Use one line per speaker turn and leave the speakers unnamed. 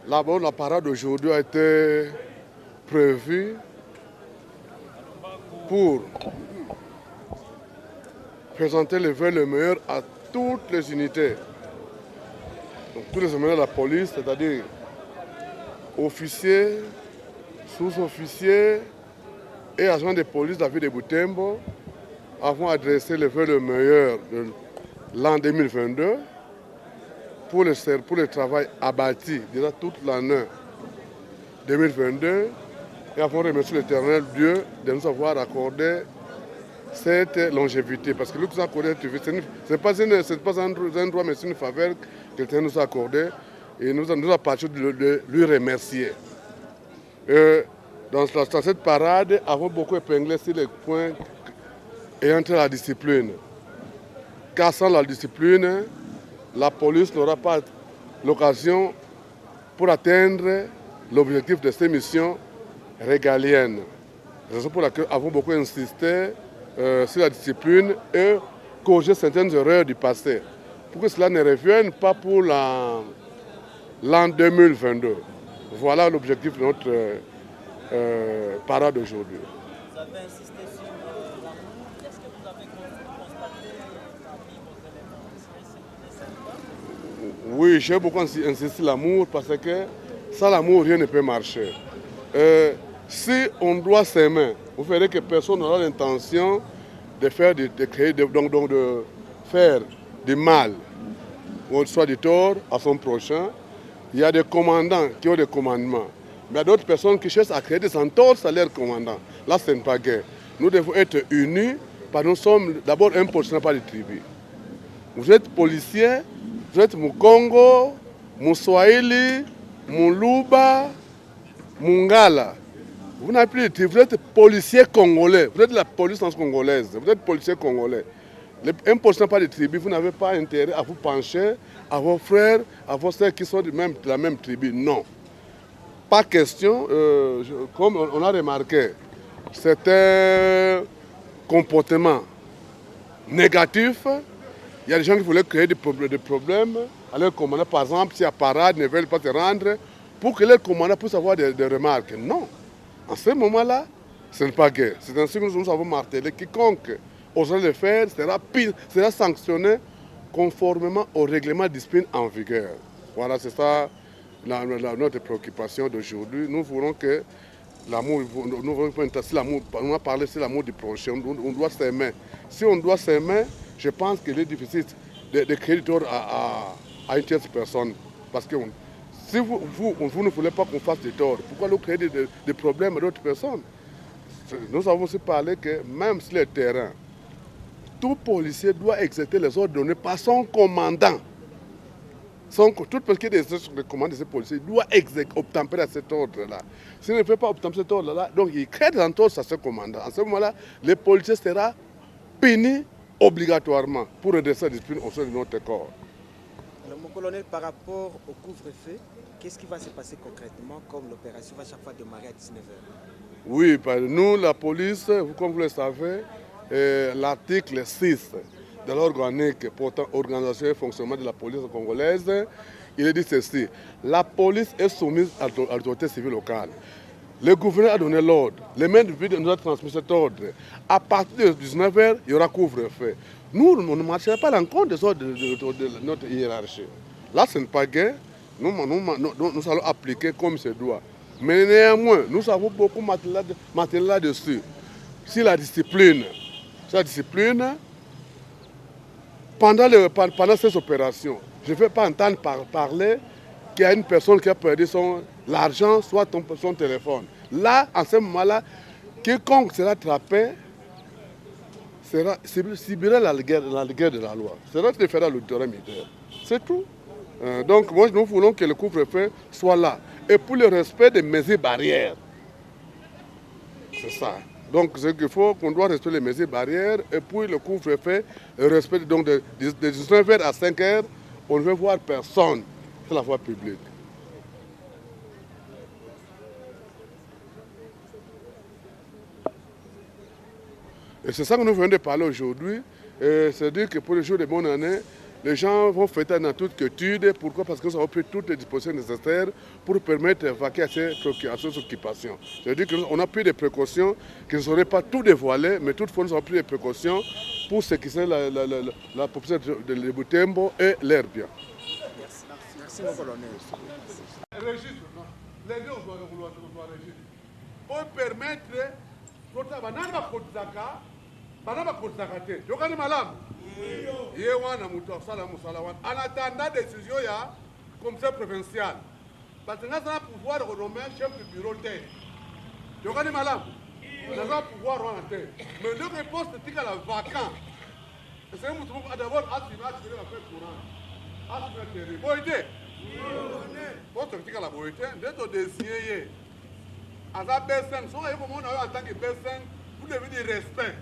Là-bas, la parade d'aujourd'hui a été prévue pour présenter le vœu le meilleur à toutes les unités. Donc, tous les unités de la police, c'est-à-dire officiers, sous-officiers et agents de police de la ville de Butembo, avons adressé le vœu le meilleur de l'an 2022 pour le travail abattu déjà toute l'année 2022 et avons remercié l'Éternel Dieu de nous avoir accordé cette longévité. Parce que nous avons accordé, ce n'est pas un droit, mais c'est une faveur que l'Éternel nous a accordée et nous appartient de lui remercier. Dans cette parade, nous avons beaucoup épinglé sur les points ayant trait à la discipline. Car sans la discipline, la police n'aura pas l'occasion pour atteindre l'objectif de ces missions régaliennes. C'est la raison pour laquelle nous avons beaucoup insisté sur la discipline et corriger certaines erreurs du passé, pour que cela ne revienne pas pour l'an 2022. Voilà l'objectif de notre parade d'aujourd'hui.
Vous avez insisté sur l'amour. Est-ce que vous avez constaté parmi vos éléments?
Oui, j'ai beaucoup insisté sur l'amour parce que sans l'amour, rien ne peut marcher. Si on doit s'aimer, vous verrez que personne n'aura l'intention de faire de faire du mal, ou soit du tort à son prochain. Il y a des commandants qui ont des commandements. Mais il y a d'autres personnes qui cherchent à créer des entorses à leurs commandants. Là, ce n'est pas guerre. Nous devons être unis, parce que nous sommes d'abord un peuple, pas des tribus. Vous êtes policier, vous êtes Mukongo, Muswahili, Muluba, Mungala. Vous n'avez plus de tribus, vous êtes policier congolais. Vous êtes de la police congolaise, vous êtes policier congolais. Un peuple, pas des tribus, vous n'avez pas intérêt à vous pencher à vos frères, à vos sœurs qui sont de la même tribu. Non. Pas question, comme on a remarqué, c'est un comportement négatif. Il y a des gens qui voulaient créer des problèmes à leurs commandants. Par exemple, si à parade ne veulent pas se rendre, pour que leurs commandants puissent avoir des remarques. Non. En ce moment-là, ce n'est pas guerre. C'est ainsi que nous avons martelé. Quiconque osera le faire sera sanctionné conformément au règlement de discipline en vigueur. Voilà, c'est ça notre préoccupation d'aujourd'hui. Nous voulons que l'amour, on a parlé sur l'amour du prochain, on doit s'aimer. Si on doit s'aimer, je pense qu'il est difficile de créer du tort à une tierce personne. Parce que si vous ne voulez pas qu'on fasse du tort, pourquoi nous créer des problèmes à d'autres personnes? Nous avons aussi parlé que même sur le terrain, tout policier doit exécuter les ordres donnés par son commandant. Tout parce qu'il y a des commandes de ce policier doit obtempérer à cet ordre-là. S'il ne fait pas obtempérer cet ordre-là, donc il crée des entorses à ce commandant. À ce moment-là, le policier sera puni obligatoirement pour redresser la discipline au sein de notre corps.
Alors, mon colonel, par rapport au couvre-feu, qu'est-ce qui va se passer concrètement comme l'opération va chaque fois démarrer à 19h?
Oui, nous, la police, comme vous le savez, l'article 6 de l'organique portant organisation et fonctionnement de la police congolaise, il est dit ceci: la police est soumise à l'autorité civile locale. Le gouverneur a donné l'ordre, le maire de ville nous a transmis cet ordre. À partir de 19h, il y aura couvre-feu. Nous, on ne marchera pas à l'encontre des ordres de notre hiérarchie. Là, ce n'est pas guerre. Nous allons appliquer comme se doit. Mais néanmoins, nous avons beaucoup de matériel là-dessus. Si la discipline, pendant ces opérations, je ne vais pas entendre parler qu'il y a une personne qui a perdu l'argent, soit son téléphone. Là, en ce moment-là, quiconque sera attrapé subira la guerre de la loi. C'est ce que fera l'auditorat militaire. C'est tout. Donc, nous voulons que le couvre-feu soit là. Et pour le respect des mesures barrières. C'est ça. Donc, c'est qu'il faut qu'on doit respecter les mesures barrières. Et puis, le couvre-feu, le respect donc de 19h à 5h, on ne veut voir personne sur la voie publique. Et c'est ça que nous venons de parler aujourd'hui. C'est-à-dire que pour le jour de bonne année, les gens vont fêter dans toute quiétude. Pourquoi? Parce que nous avons pris toutes les dispositions nécessaires pour permettre de vaquer à ces occupations. C'est-à-dire qu'on a pris des précautions qui ne seraient pas tout dévoilées, mais toutefois nous avons pris des précautions pour ce qui est la population de Butembo et l'air bien.
Merci mon colonel.
Registre, non. Les deux, on doit registre. Pour permettre, en attendant décision ya commissaire provincial parce que nous avons pouvoir renommer chef du bureau de nous avons pouvoir mais le réponse est à la vacant c'est un d'abord assumer la fête courante assumer boité votre critique à la boité d'être désigné à la B5 en tant que B5 vous devez dire respect.